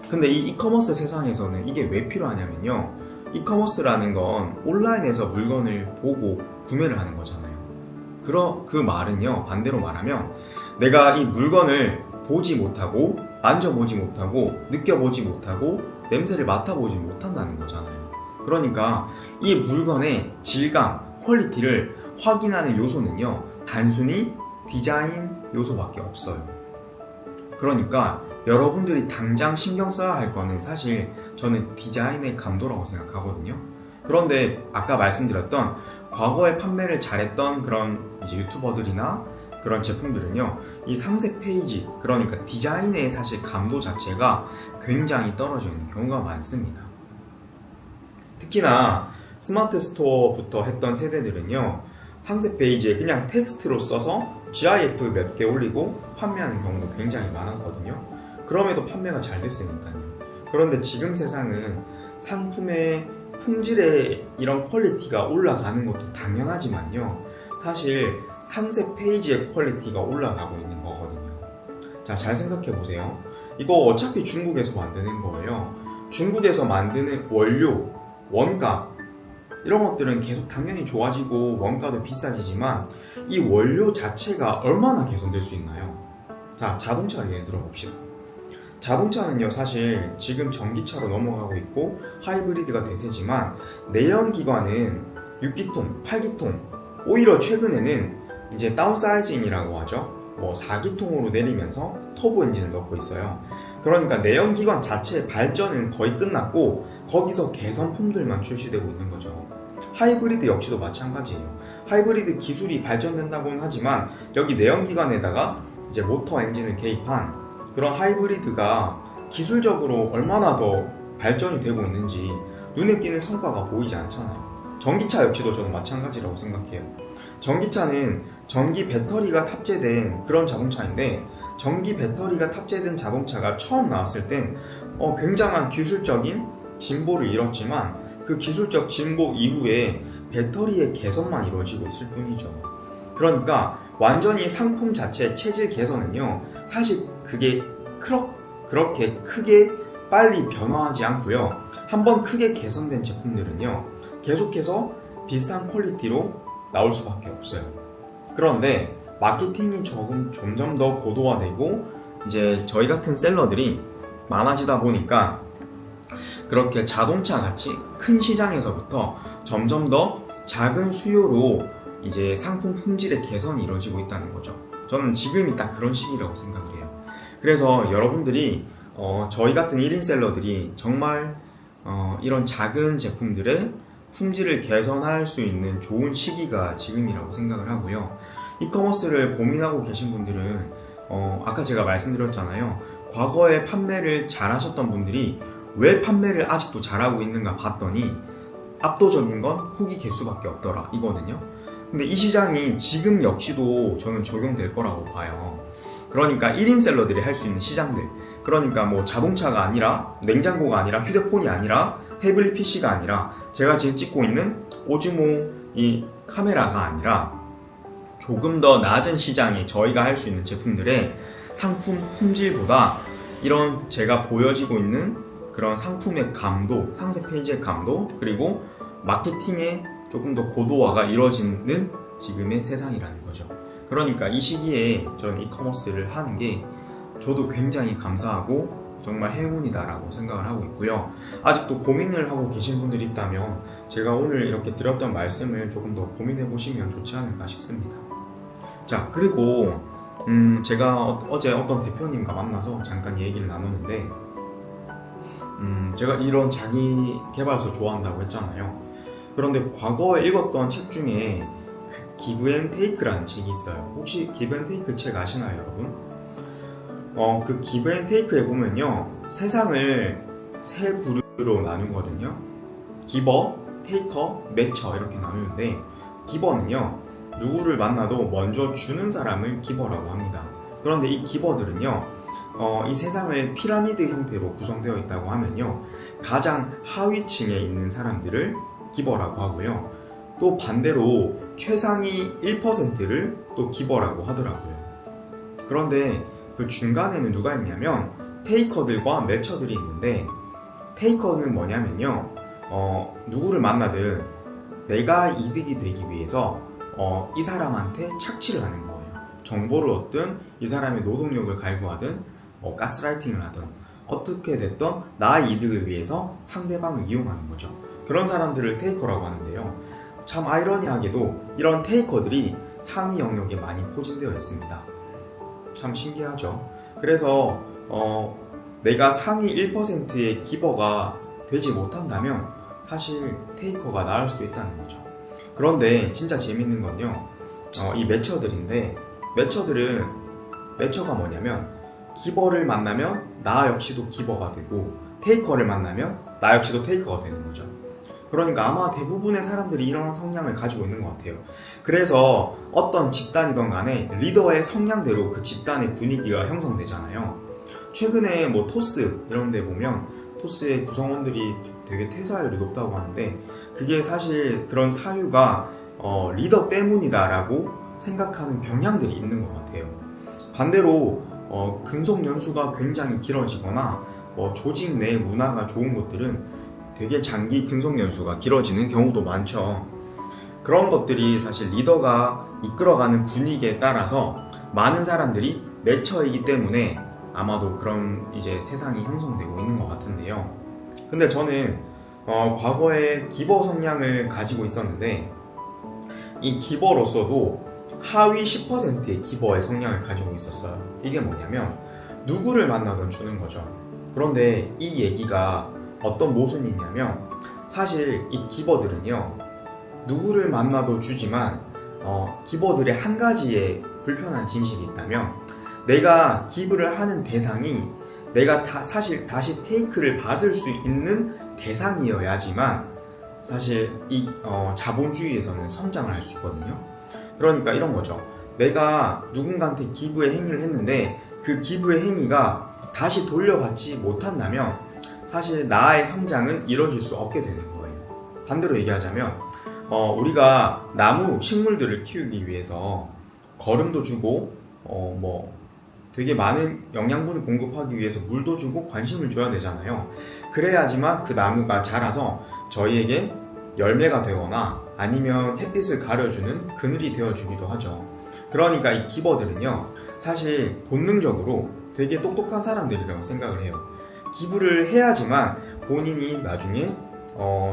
근데 이 이커머스 세상에서는 이게 왜 필요하냐면요, 이커머스라는 건 온라인에서 물건을 보고 구매를 하는 거잖아요. 그 말은요, 반대로 말하면 내가 이 물건을 보지 못하고 만져보지 못하고 느껴보지 못하고 냄새를 맡아보지 못한다는 거잖아요. 그러니까 이 물건의 질감, 퀄리티를 확인하는 요소는요, 단순히 디자인 요소밖에 없어요. 그러니까 여러분들이 당장 신경 써야 할 거는 사실 저는 디자인의 감도라고 생각하거든요. 그런데 아까 말씀드렸던 과거에 판매를 잘했던 그런 이제 유튜버들이나 그런 제품들은요, 이 상세 페이지, 그러니까 디자인의 사실 감도 자체가 굉장히 떨어져 있는 경우가 많습니다. 특히나 스마트 스토어부터 했던 세대들은요, 상세 페이지에 그냥 텍스트로 써서 GIF 몇 개 올리고 판매하는 경우가 굉장히 많았거든요. 그럼에도 판매가 잘 됐으니까요. 그런데 지금 세상은 상품의 품질의 이런 퀄리티가 올라가는 것도 당연하지만요. 사실 상세 페이지의 퀄리티가 올라가고 있는 거거든요. 자, 잘 생각해 보세요. 이거 어차피 중국에서 만드는 거예요. 중국에서 만드는 원료, 원가 이런 것들은 계속 당연히 좋아지고 원가도 비싸지지만 이 원료 자체가 얼마나 개선될 수 있나요? 자, 자동차 예를 들어 봅시다. 자동차는요, 사실 지금 전기차로 넘어가고 있고 하이브리드가 대세지만 내연기관은 6기통, 8기통, 오히려 최근에는 이제 다운사이징이라고 하죠. 뭐 4기통으로 내리면서 터보 엔진을 넣고 있어요. 그러니까 내연기관 자체의 발전은 거의 끝났고 거기서 개선품들만 출시되고 있는 거죠. 하이브리드 역시도 마찬가지예요. 하이브리드 기술이 발전된다고는 하지만 여기 내연기관에다가 이제 모터 엔진을 개입한 그런 하이브리드가 기술적으로 얼마나 더 발전이 되고 있는지 눈에 띄는 성과가 보이지 않잖아요. 전기차 역시도 저는 마찬가지라고 생각해요. 전기차는 전기 배터리가 탑재된 그런 자동차인데 전기 배터리가 탑재된 자동차가 처음 나왔을 땐 굉장한 기술적인 진보를 이뤘지만 그 기술적 진보 이후에 배터리의 개선만 이루어지고 있을 뿐이죠. 그러니까 완전히 상품 자체 체질 개선은요, 사실 그게 그렇게 크게 빨리 변화하지 않고요. 한번 크게 개선된 제품들은요, 계속해서 비슷한 퀄리티로 나올 수밖에 없어요. 그런데 마케팅이 점점 더 고도화되고 이제 저희 같은 셀러들이 많아지다 보니까 그렇게 자동차 같이 큰 시장에서부터 점점 더 작은 수요로 이제 상품 품질의 개선이 이루어지고 있다는 거죠. 저는 지금이 딱 그런 시기라고 생각을 해요. 그래서 여러분들이 저희 같은 1인 셀러들이 정말 이런 작은 제품들의 품질을 개선할 수 있는 좋은 시기가 지금이라고 생각을 하고요. 이커머스를 고민하고 계신 분들은 아까 제가 말씀드렸잖아요. 과거에 판매를 잘 하셨던 분들이 왜 판매를 아직도 잘하고 있는가 봤더니 압도적인 건 후기 개수밖에 없더라 이거든요. 근데 이 시장이 지금 역시도 저는 적용될 거라고 봐요. 그러니까 1인 셀러들이 할 수 있는 시장들, 그러니까 뭐 자동차가 아니라 냉장고가 아니라 휴대폰이 아니라 태블릿 PC가 아니라 제가 지금 찍고 있는 오즈모 이 카메라가 아니라 조금 더 낮은 시장에 저희가 할 수 있는 제품들의 상품 품질보다 이런 제가 보여지고 있는 그런 상품의 감도, 상세 페이지의 감도, 그리고 마케팅의 조금 더 고도화가 이루어지는 지금의 세상이라는 거죠. 그러니까 이 시기에 저는 이커머스를 하는 게 저도 굉장히 감사하고 정말 행운이다라고 생각을 하고 있고요. 아직도 고민을 하고 계신 분들이 있다면 제가 오늘 이렇게 드렸던 말씀을 조금 더 고민해 보시면 좋지 않을까 싶습니다. 자, 그리고 제가 어제 어떤 대표님과 만나서 잠깐 얘기를 나누는데 제가 이런 자기 개발서 좋아한다고 했잖아요. 그런데 과거에 읽었던 책 중에 기브 앤 테이크라는 책이 있어요. 혹시 기브 앤 테이크 책 아시나요, 여러분? 그 기브 앤 테이크에 보면요, 세상을 세 부류로 나누거든요. 기버, 테이커, 매처 이렇게 나누는데 기버는요, 누구를 만나도 먼저 주는 사람을 기버라고 합니다. 그런데 이 기버들은요, 이 세상을 피라미드 형태로 구성되어 있다고 하면요, 가장 하위층에 있는 사람들을 기버라고 하고요. 또 반대로 최상위 1%를 또 기버라고 하더라고요. 그런데 그 중간에는 누가 있냐면 테이커들과 매처들이 있는데, 테이커는 뭐냐면요, 누구를 만나든 내가 이득이 되기 위해서 이 사람한테 착취를 하는 거예요. 정보를 얻든 이 사람의 노동력을 갈구하든 가스라이팅을 하든 어떻게 됐든 나의 이득을 위해서 상대방을 이용하는 거죠. 그런 사람들을 테이커라고 하는데요, 참 아이러니하게도 이런 테이커들이 상위 영역에 많이 포진되어 있습니다. 참 신기하죠. 그래서 내가 상위 1%의 기버가 되지 못한다면 사실 테이커가 나을 수도 있다는 거죠. 그런데 진짜 재밌는 건요, 이 매처들인데, 매처가 뭐냐면 기버를 만나면 나 역시도 기버가 되고 테이커를 만나면 나 역시도 테이커가 되는 거죠. 그러니까 아마 대부분의 사람들이 이런 성향을 가지고 있는 것 같아요. 그래서 어떤 집단이든 간에 리더의 성향대로 그 집단의 분위기가 형성되잖아요. 최근에 뭐 토스 이런 데 보면 토스의 구성원들이 되게 퇴사율이 높다고 하는데 그게 사실 그런 사유가 리더 때문이다라고 생각하는 경향들이 있는 것 같아요. 반대로 근속 연수가 굉장히 길어지거나 조직 내 문화가 좋은 곳들은 되게 장기 근속 연수가 길어지는 경우도 많죠. 그런 것들이 사실 리더가 이끌어가는 분위기에 따라서 많은 사람들이 맺혀있기 때문에 아마도 그런 이제 세상이 형성되고 있는 것 같은데요. 근데 저는 과거에 기버 성향을 가지고 있었는데 이 기버로서도 하위 10%의 기버의 성향을 가지고 있었어요. 이게 뭐냐면 누구를 만나든 주는 거죠. 그런데 이 얘기가 어떤 모순이 있냐면 사실 이 기버들은요 누구를 만나도 주지만 기버들의 한 가지의 불편한 진실이 있다면 내가 기부를 하는 대상이 내가 사실 다시 테이크를 받을 수 있는 대상이어야지만 사실 이 자본주의에서는 성장을 할 수 있거든요. 그러니까 이런 거죠. 내가 누군가한테 기부의 행위를 했는데 그 기부의 행위가 다시 돌려받지 못한다면 사실 나의 성장은 이루어질 수 없게 되는 거예요. 반대로 얘기하자면 우리가 나무, 식물들을 키우기 위해서 거름도 주고 되게 많은 영양분을 공급하기 위해서 물도 주고 관심을 줘야 되잖아요. 그래야지만 그 나무가 자라서 저희에게 열매가 되거나 아니면 햇빛을 가려주는 그늘이 되어주기도 하죠. 그러니까 이 기버들은요 사실 본능적으로 되게 똑똑한 사람들이라고 생각을 해요. 기부를 해야지만 본인이 나중에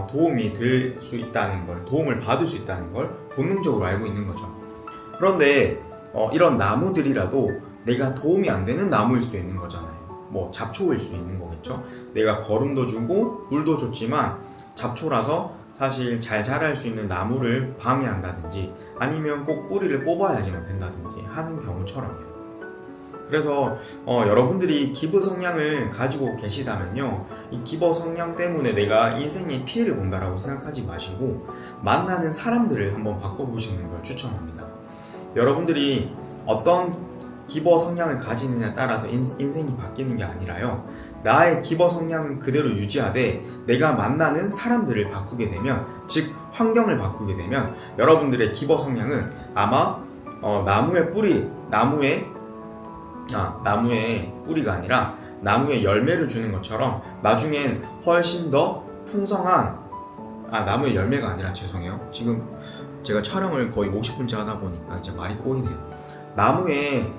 도움이 될 수 있다는 걸, 도움을 받을 수 있다는 걸 본능적으로 알고 있는 거죠. 그런데 이런 나무들이라도 내가 도움이 안 되는 나무일 수도 있는 거잖아요. 잡초일 수도 있는 거겠죠. 내가 거름도 주고 물도 줬지만 잡초라서 사실 잘 자랄 수 있는 나무를 방해한다든지 아니면 꼭 뿌리를 뽑아야지만 된다든지 하는 경우처럼요. 그래서 여러분들이 기부 성향을 가지고 계시다면요 이 기부 성향 때문에 내가 인생에 피해를 본다라고 생각하지 마시고 만나는 사람들을 한번 바꿔보시는 걸 추천합니다. 여러분들이 어떤 기버 성향을 가지느냐에 따라서 인생이 바뀌는 게 아니라요 나의 기버 성향을 그대로 유지하되 내가 만나는 사람들을 바꾸게 되면 즉 환경을 바꾸게 되면 여러분들의 기버 성향은 아마 나무의 뿌리가 아니라 나무에 열매를 주는 것처럼 나중엔 훨씬 더 풍성한 나무의 열매가 아니라 죄송해요. 지금 제가 촬영을 거의 50분째 하다 보니까 이제 말이 꼬이네요. 나무에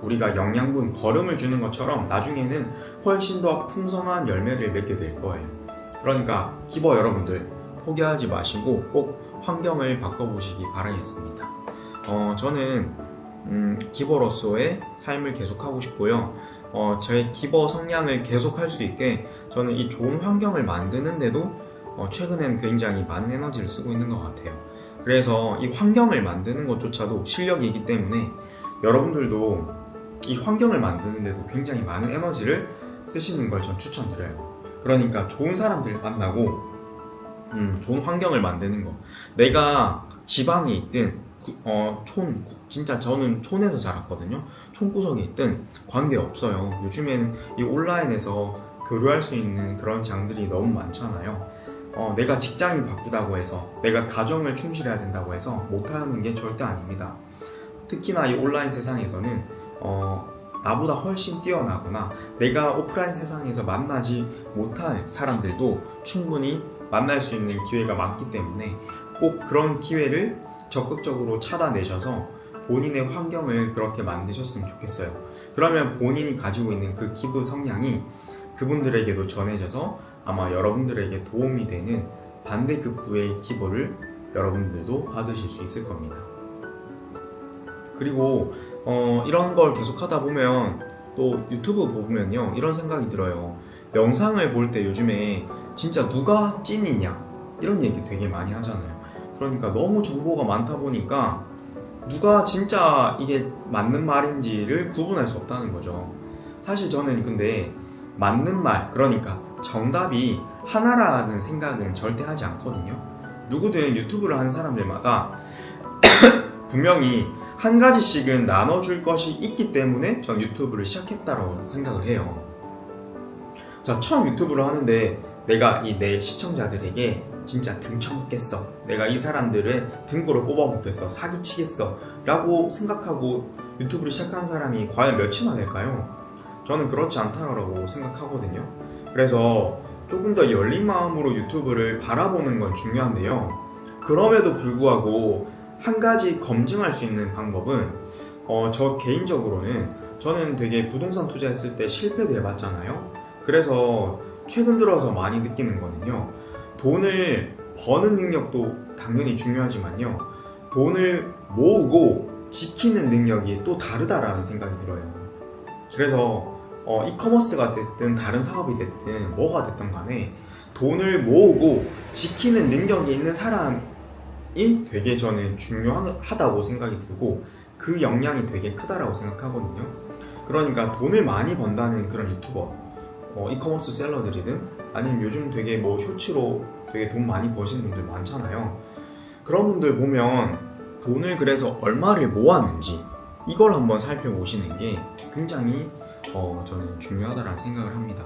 우리가 영양분, 거름을 주는 것처럼 나중에는 훨씬 더 풍성한 열매를 맺게 될 거예요. 그러니까 기버 여러분들 포기하지 마시고 꼭 환경을 바꿔보시기 바라겠습니다. 저는 기버로서의 삶을 계속하고 싶고요. 저의 기버 성향을 계속할 수 있게 저는 이 좋은 환경을 만드는데도 최근에는 굉장히 많은 에너지를 쓰고 있는 것 같아요. 그래서 이 환경을 만드는 것조차도 실력이기 때문에 여러분들도 이 환경을 만드는데도 굉장히 많은 에너지를 쓰시는 걸 전 추천드려요. 그러니까 좋은 사람들을 만나고 좋은 환경을 만드는 거. 내가 지방에 있든 진짜 저는 촌에서 자랐거든요. 촌구석에 있든 관계없어요. 요즘에는 이 온라인에서 교류할 수 있는 그런 장들이 너무 많잖아요. 내가 직장이 바쁘다고 해서 내가 가정을 충실해야 된다고 해서 못하는 게 절대 아닙니다. 특히나 이 온라인 세상에서는 나보다 훨씬 뛰어나거나 내가 오프라인 세상에서 만나지 못할 사람들도 충분히 만날 수 있는 기회가 많기 때문에 꼭 그런 기회를 적극적으로 찾아내셔서 본인의 환경을 그렇게 만드셨으면 좋겠어요. 그러면 본인이 가지고 있는 그 기부 성향이 그분들에게도 전해져서 아마 여러분들에게 도움이 되는 반대급부의 기부를 여러분들도 받으실 수 있을 겁니다. 그리고 이런 걸 계속 하다 보면 또 유튜브 보면요 이런 생각이 들어요. 영상을 볼 때 요즘에 진짜 누가 찐이냐 이런 얘기 되게 많이 하잖아요. 그러니까 너무 정보가 많다 보니까 누가 진짜 이게 맞는 말인지를 구분할 수 없다는 거죠. 사실 저는 근데 맞는 말, 그러니까 정답이 하나라는 생각은 절대 하지 않거든요. 누구든 유튜브를 하는 사람들마다 분명히 한 가지씩은 나눠줄 것이 있기 때문에 전 유튜브를 시작했다고 생각을 해요. 자, 처음 유튜브를 하는데 내가 이 내 시청자들에게 진짜 등쳐먹겠어, 내가 이 사람들을 등골을 뽑아먹겠어, 사기치겠어 라고 생각하고 유튜브를 시작한 사람이 과연 몇이나 될까요? 저는 그렇지 않다고 생각하거든요. 그래서 조금 더 열린 마음으로 유튜브를 바라보는 건 중요한데요. 그럼에도 불구하고 한 가지 검증할 수 있는 방법은 저 개인적으로는 저는 되게 부동산 투자했을 때 실패도 해봤잖아요. 그래서 최근 들어서 많이 느끼는 거는요, 돈을 버는 능력도 당연히 중요하지만요, 돈을 모으고 지키는 능력이 또 다르다라는 생각이 들어요. 그래서 이커머스가 됐든 다른 사업이 됐든 뭐가 됐든 간에 돈을 모으고 지키는 능력이 있는 사람이 되게 저는 중요하다고 생각이 들고 그 역량이 되게 크다라고 생각하거든요. 그러니까 돈을 많이 번다는 그런 유튜버, 이커머스 셀러들이든 아니면 요즘 되게 뭐 쇼츠로 되게 돈 많이 버시는 분들 많잖아요. 그런 분들 보면 돈을 그래서 얼마를 모았는지 이걸 한번 살펴보시는 게 굉장히 저는 중요하다라는 생각을 합니다.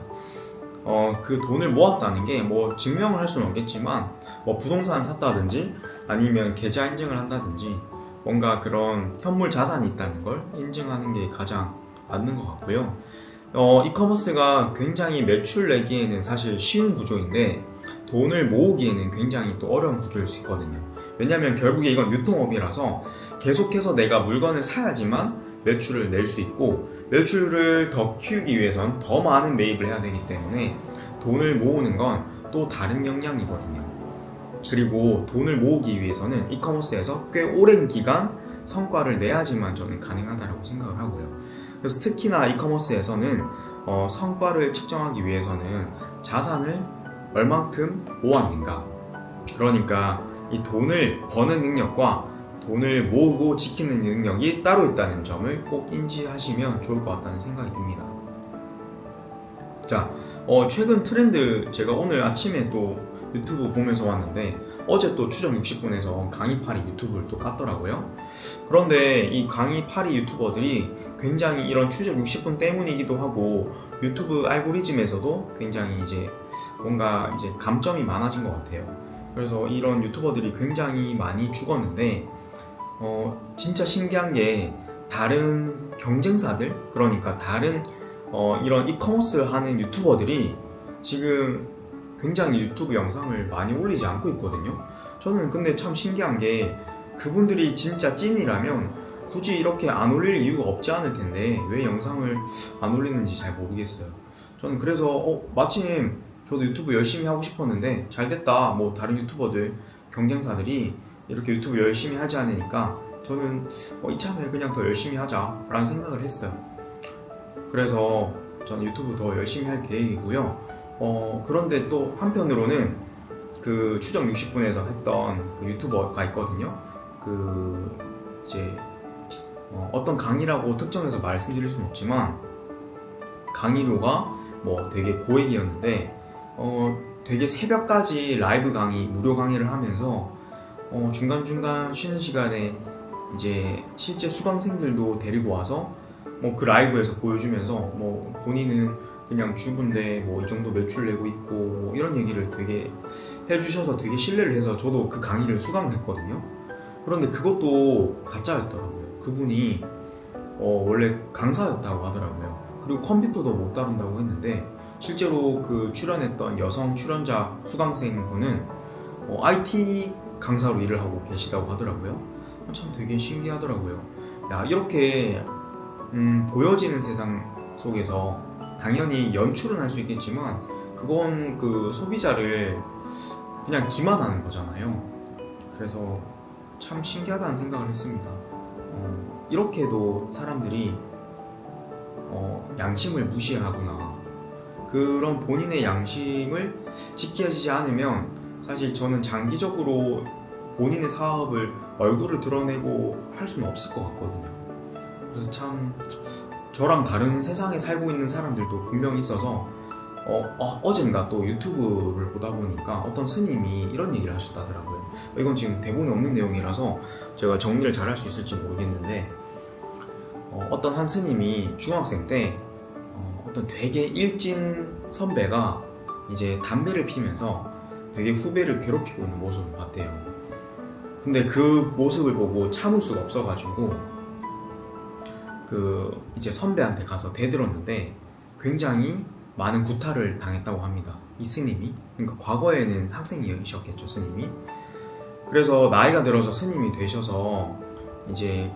그 돈을 모았다는 게 뭐 증명을 할 수는 없겠지만 뭐 부동산을 샀다든지 아니면 계좌 인증을 한다든지 뭔가 그런 현물 자산이 있다는 걸 인증하는 게 가장 맞는 것 같고요. 이커머스가 굉장히 매출 내기에는 사실 쉬운 구조인데 돈을 모으기에는 굉장히 또 어려운 구조일 수 있거든요. 왜냐면 결국에 이건 유통업이라서 계속해서 내가 물건을 사야지만 매출을 낼 수 있고, 매출을 더 키우기 위해선 더 많은 매입을 해야 되기 때문에 돈을 모으는 건 또 다른 역량이거든요. 그리고 돈을 모으기 위해서는 이커머스에서 꽤 오랜 기간 성과를 내야지만 저는 가능하다고 생각을 하고요. 그래서 특히나 이커머스에서는 성과를 측정하기 위해서는 자산을 얼만큼 모았는가, 그러니까 이 돈을 버는 능력과 돈을 모으고 지키는 능력이 따로 있다는 점을 꼭 인지하시면 좋을 것 같다는 생각이 듭니다. 자, 최근 트렌드, 제가 오늘 아침에 또 유튜브 보면서 왔는데 어제 또 추정 60분에서 강의파리 유튜브를 또 깠더라고요. 그런데 이 강의파리 유튜버들이 굉장히 이런 추적 60분 때문이기도 하고 유튜브 알고리즘에서도 굉장히 이제 뭔가 이제 감점이 많아진 것 같아요. 그래서 이런 유튜버들이 굉장히 많이 죽었는데 진짜 신기한 게 다른 경쟁사들, 그러니까 다른 이런 이커머스를 하는 유튜버들이 지금 굉장히 유튜브 영상을 많이 올리지 않고 있거든요. 저는 근데 참 신기한 게 그분들이 진짜 찐이라면 굳이 이렇게 안 올릴 이유가 없지 않을 텐데 왜 영상을 안 올리는지 잘 모르겠어요. 저는 그래서 마침 저도 유튜브 열심히 하고 싶었는데 잘 됐다, 뭐 다른 유튜버들, 경쟁사들이 이렇게 유튜브 열심히 하지 않으니까 저는 이참에 그냥 더 열심히 하자 라는 생각을 했어요. 그래서 저는 유튜브 더 열심히 할 계획이고요. 그런데 또 한편으로는 그 추정 60분에서 했던 그 유튜버가 있거든요. 그 이제 어떤 강의라고 특정해서 말씀드릴 수는 없지만 강의료가 뭐 되게 고액이었는데 되게 새벽까지 라이브 강의, 무료 강의를 하면서 중간중간 쉬는 시간에 이제 실제 수강생들도 데리고 와서 뭐 그 라이브에서 보여주면서 뭐 본인은 그냥 주부인데 뭐 이 정도 매출 내고 있고 뭐 이런 얘기를 되게 해주셔서 되게 신뢰를 해서 저도 그 강의를 수강을 했거든요. 그런데 그것도 가짜였더라고요. 그분이 원래 강사였다고 하더라고요. 그리고 컴퓨터도 못 다룬다고 했는데 실제로 그 출연했던 여성 출연자 수강생분은 IT 강사로 일을 하고 계시다고 하더라고요. 참 되게 신기하더라고요. 야, 이렇게 보여지는 세상 속에서 당연히 연출은 할 수 있겠지만 그건 그 소비자를 그냥 기만하는 거잖아요. 그래서 참 신기하다는 생각을 했습니다. 이렇게도 사람들이 양심을 무시하구나. 그런 본인의 양심을 지켜지지 않으면 사실 저는 장기적으로 본인의 사업을 얼굴을 드러내고 할 수는 없을 것 같거든요. 그래서 참 저랑 다른 세상에 살고 있는 사람들도 분명히 있어서 어젠가 또 유튜브를 보다 보니까 어떤 스님이 이런 얘기를 하셨다더라고요. 이건 지금 대본에 없는 내용이라서 제가 정리를 잘 할 수 있을지 모르겠는데 어떤 한 스님이 중학생 때 어떤 되게 일진 선배가 이제 담배를 피면서 되게 후배를 괴롭히고 있는 모습을 봤대요. 근데 그 모습을 보고 참을 수가 없어가지고 그 이제 선배한테 가서 대들었는데 굉장히 많은 구타를 당했다고 합니다. 이 스님이. 그러니까 과거에는 학생이셨겠죠, 스님이. 그래서 나이가 들어서 스님이 되셔서 이제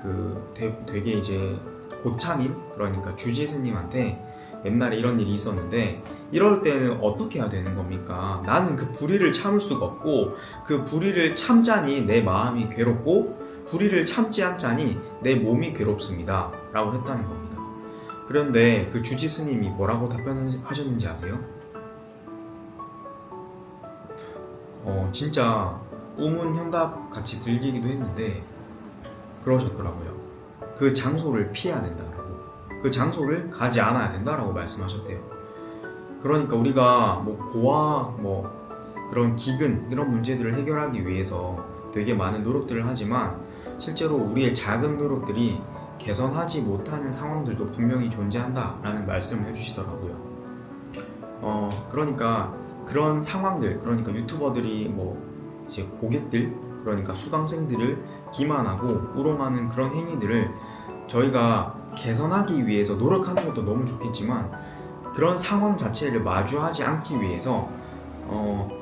되게 이제 고참인, 그러니까 주지 스님한테 옛날에 이런 일이 있었는데 이럴 때는 어떻게 해야 되는 겁니까? 나는 그 불의를 참을 수가 없고 그 불의를 참자니 내 마음이 괴롭고 불의를 참지 않자니 내 몸이 괴롭습니다 라고 했다는 겁니다. 그런데 그 주지 스님이 뭐라고 답변하셨는지 아세요? 진짜 우문현답 같이 들리기도 했는데 그러셨더라고요. 그 장소를 피해야 된다라고, 그 장소를 가지 않아야 된다라고 말씀하셨대요. 그러니까 우리가 뭐 고아, 뭐 그런 기근, 이런 문제들을 해결하기 위해서 되게 많은 노력들을 하지만 실제로 우리의 작은 노력들이 개선하지 못하는 상황들도 분명히 존재한다라는 말씀을 해주시더라고요. 그러니까 그런 상황들, 그러니까 유튜버들이 뭐 이제 고객들, 그러니까 수강생들을 기만하고 우롱하는 그런 행위들을 저희가 개선하기 위해서 노력하는 것도 너무 좋겠지만 그런 상황 자체를 마주하지 않기 위해서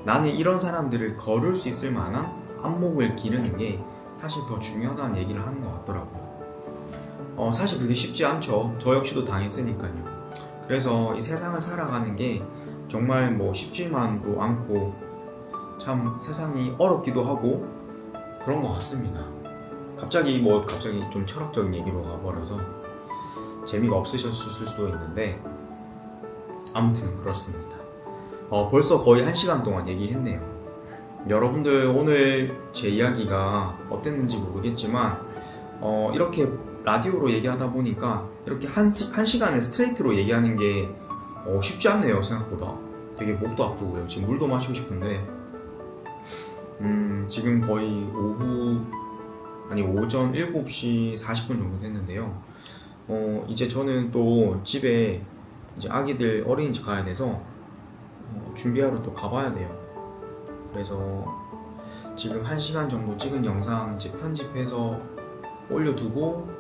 나는 이런 사람들을 거를 수 있을 만한 안목을 기르는 게 사실 더 중요하다는 얘기를 하는 것 같더라고요. 사실 그게 쉽지 않죠. 저 역시도 당했으니까요. 그래서 이 세상을 살아가는 게 정말 뭐 쉽지만도 않고 참 세상이 어렵기도 하고 그런 것 같습니다. 갑자기 좀 철학적인 얘기로 가버려서 재미가 없으셨을 수도 있는데 아무튼 그렇습니다. 벌써 거의 1시간 동안 얘기했네요. 여러분들 오늘 제 이야기가 어땠는지 모르겠지만 이렇게 라디오로 얘기하다 보니까 이렇게 한 시간을 스트레이트로 얘기하는 게 쉽지 않네요. 생각보다 되게 목도 아프고요. 지금 물도 마시고 싶은데 지금 거의 오전 7시 40분 정도 됐는데요. 이제 저는 또 집에 이제 아기들 어린이집 가야 돼서 준비하러 또 가봐야 돼요. 그래서 지금 1시간 정도 찍은 영상 이제 편집해서 올려두고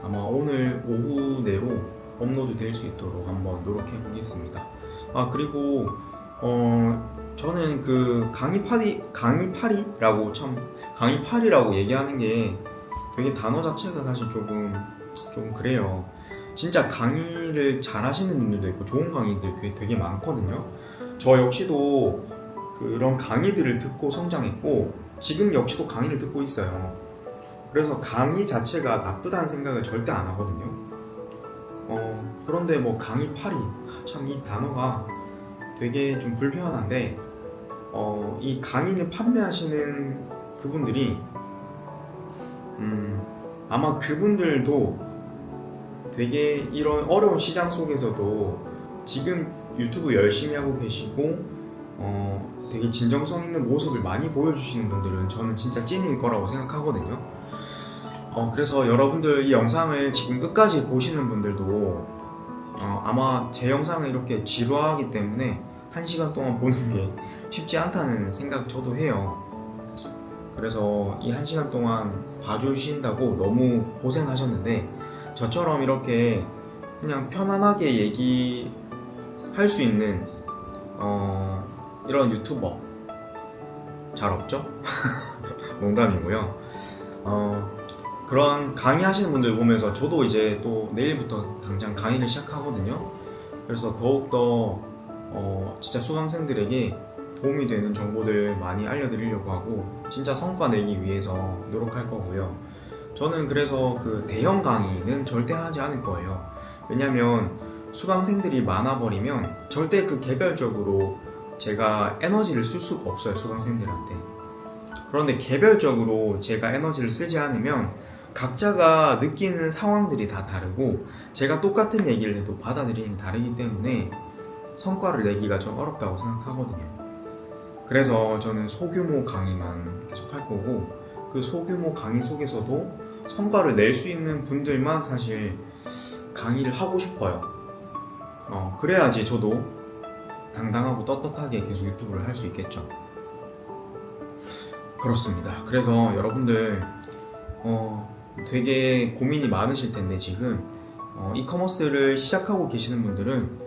아마 오늘 오후 내로 업로드 될 수 있도록 한번 노력해 보겠습니다. 그리고 저는 그 강의팔이라고 얘기하는 게 되게 단어 자체가 사실 조금 그래요. 진짜 강의를 잘 하시는 분들도 있고 좋은 강의들 되게 많거든요. 저 역시도 그런 강의들을 듣고 성장했고 지금 역시도 강의를 듣고 있어요. 그래서 강의 자체가 나쁘다는 생각을 절대 안 하거든요. 그런데 뭐 강의팔이, 참 이 단어가 되게 좀 불편한데 이 강의를 판매하시는 그분들이 아마 그분들도 되게 이런 어려운 시장 속에서도 지금 유튜브 열심히 하고 계시고 되게 진정성 있는 모습을 많이 보여주시는 분들은 저는 진짜 찐일 거라고 생각하거든요. 그래서 여러분들 이 영상을 지금 끝까지 보시는 분들도 아마 제 영상을 이렇게 지루하기 때문에 1시간 동안 보는 게 쉽지 않다는 생각 저도 해요. 그래서 이 1시간 동안 봐주신다고 너무 고생하셨는데 저처럼 이렇게 그냥 편안하게 얘기할 수 있는 이런 유튜버 잘 없죠? 농담이고요. 그런 강의하시는 분들 보면서 저도 이제 또 내일부터 당장 강의를 시작하거든요. 그래서 더욱더 진짜 수강생들에게 도움이 되는 정보들 많이 알려드리려고 하고 진짜 성과 내기 위해서 노력할 거고요. 저는 그래서 그 대형 강의는 절대 하지 않을 거예요. 왜냐면 수강생들이 많아버리면 절대 그 개별적으로 제가 에너지를 쓸 수가 없어요, 수강생들한테. 그런데 개별적으로 제가 에너지를 쓰지 않으면 각자가 느끼는 상황들이 다 다르고 제가 똑같은 얘기를 해도 받아들이는 게 다르기 때문에 성과를 내기가 좀 어렵다고 생각하거든요. 그래서 저는 소규모 강의만 계속 할 거고 그 소규모 강의 속에서도 성과를 낼 수 있는 분들만 사실 강의를 하고 싶어요. 그래야지 저도 당당하고 떳떳하게 계속 유튜브를 할 수 있겠죠. 그렇습니다. 그래서 여러분들 되게 고민이 많으실 텐데 지금 이커머스를 시작하고 계시는 분들은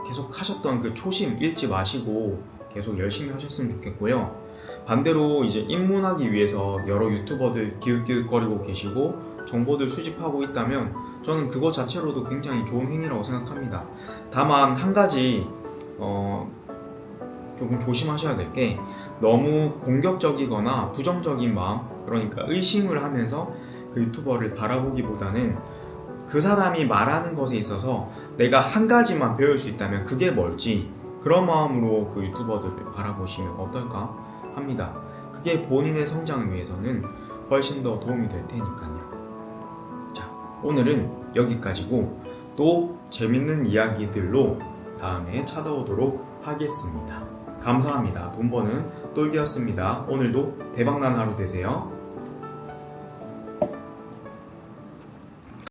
계속 하셨던 그 초심 잃지 마시고 계속 열심히 하셨으면 좋겠고요. 반대로 이제 입문하기 위해서 여러 유튜버들 기웃기웃거리고 계시고 정보들 수집하고 있다면 저는 그거 자체로도 굉장히 좋은 행위라고 생각합니다. 다만 한 가지 조금 조심하셔야 될 게 너무 공격적이거나 부정적인 마음, 그러니까 의심을 하면서 그 유튜버를 바라보기보다는 그 사람이 말하는 것에 있어서 내가 한 가지만 배울 수 있다면 그게 뭘지 그런 마음으로 그 유튜버들을 바라보시면 어떨까 합니다. 그게 본인의 성장을 위해서는 훨씬 더 도움이 될 테니까요. 자, 오늘은 여기까지고 또 재밌는 이야기들로 다음에 찾아오도록 하겠습니다. 감사합니다. 돈 버는 똘기였습니다. 오늘도 대박난 하루 되세요.